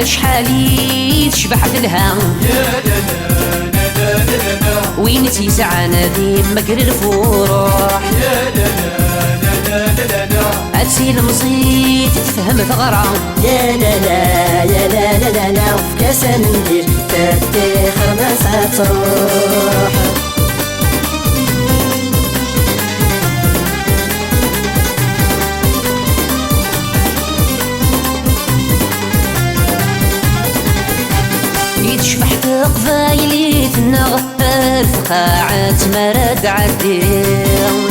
أشحالي تشبح بالها وين تيسع نادي مقر الفروح أتسي المصيد تفهم ثغرة يا لا لا يا لا لا لا لا وفي كاسة ندير تتخر ما تروح يتشبحت قبايلي تنغ الفقاعات مراد عديم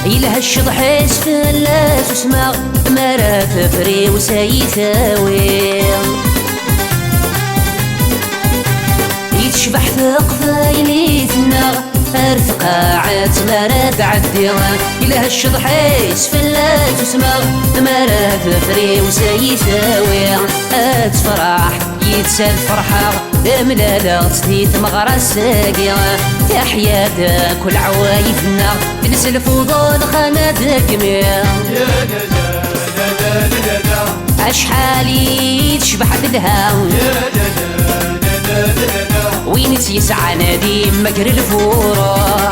إلها الشضح يسفلات وسماغ مرا تفري وسايثاوي يتشبح قبايلي تنغ الفقاعات مرا تعدي إلها الشضح يسفلات وسماغ مرا تفري وسايثاوي أتفرح يتسال فرحة ملالا تديت مغرى الساقية تحيا كل عوايدنا تنس الفضول خاناتك ميا أشحالي تشبح بالها وين تيسع نادي مقر الفروح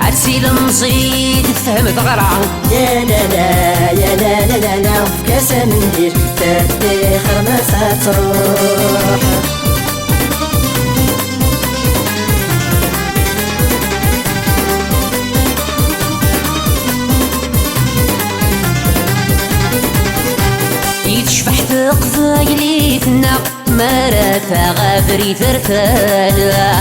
عتسي المصيد تفهم ثغرة يا لا لا يا لا لا لا لا وفي كاسة ندير تتخر ما تروح يتشبحت قبايلي تنا مرا ثغابري ثرثالا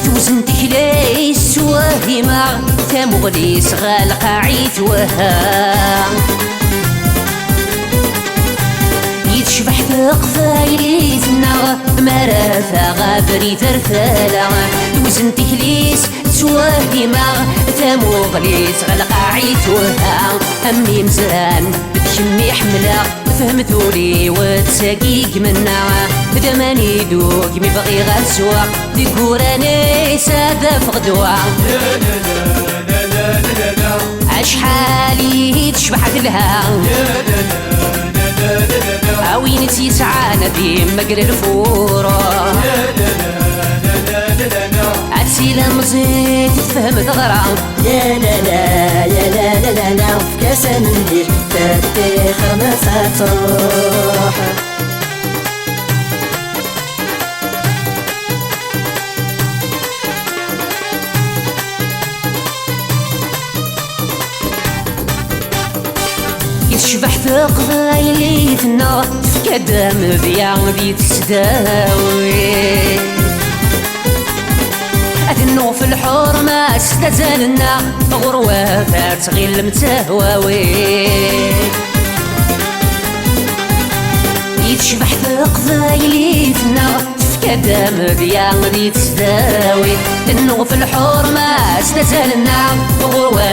توزنتك ليس واهمة تمغليس غالق عيت وها يتشبحت قبايلي تنا مرا ثغابري ثرثالا توزنتك ليس سواهمة تمغليس غالق عيت وها أمي مزان بتشمي حملة فهمتولي وتساقيق منا دماني دوق مبغي غير سواق ديكوراني سادة فغدوة أشحالي تشبحت لها أوين تيسعى نديم مقر الفورة أتسي المزيد تفهم ثغرة يا لا لا يا لا لا لا لا وفي كاسة ندير تتخر ما تروح يتشبحت قبايلي تنا تفكد مذيع ذي تسداوي أدنو في الحرمة استزالنا غروة تغيل متهواوي يتشبح قبايلي تنا تفكد مذيع ذي تسداوي أدنو في الحرمة استزالنا غروة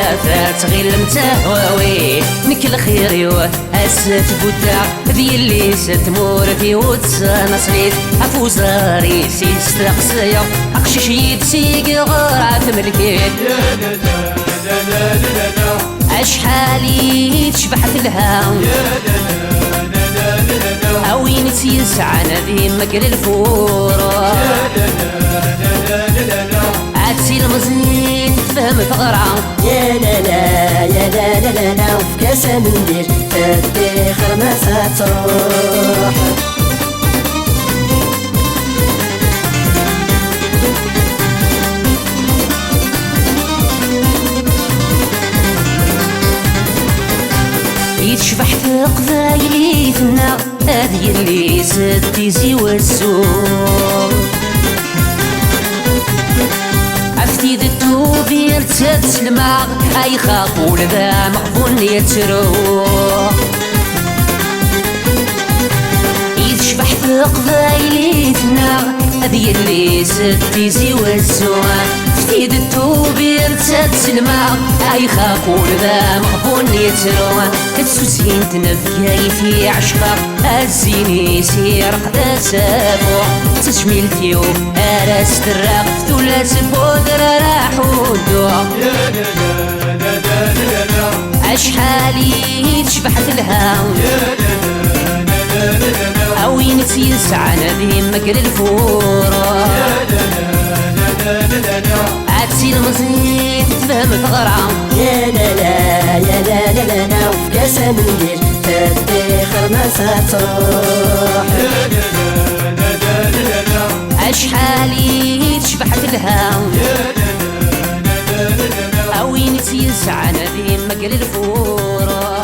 تغيل متهواوي نك الخير يوه أسات بودا ذي اللي ستمورتي وتسنصريت أفوزاري سيستقصيو أقشش يدسيق غرات ملكيت أشحالي تشبحت لها أوين تيسع نادي مقر الفورة عتسي المزيد تفهم ثغرة يا لا لا يا لا لا لا لا وفي كاسة ندير تتخر ما تروح يتشبحت قبايلي ثنا هذي اللي ستيزي والسوق عفتي ذتو بير تسلمع أي خاقول ذا مقبول يتروح يتشبحت قبايلي ثنا هذي اللي ستيزي والسوق عفتي ذتو بير تسلمع أي خاقول ذا مقبول يتروح السوسين تنفياي في عشقة الزيني سير قدا سافو تشميلتيو أراس الرقف ثلاث فودر راح ودو يشبح الهاو أوين تيسعى نادي مقل الفورة عدسي المزيد تفهم تغرام يا لا لا يا لا لا لا لا وفي كاسة منديل تدخر ما ستروح أشحالي تشبحت الهاو أوين تيسعى نادي مقل الفورة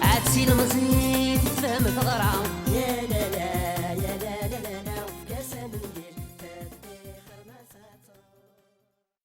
عدسي المزيد تفهم تغرام يا لا لا يا لا لا لا لا وفي كاسة منديل تدخر ما ستروح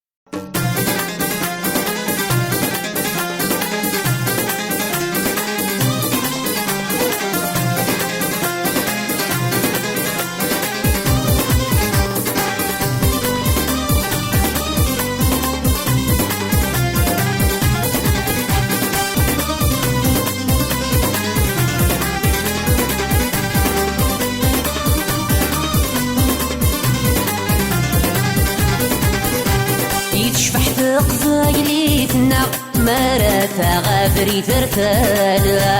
يتشفحت قبايليتنا مرات غافري ثرثالا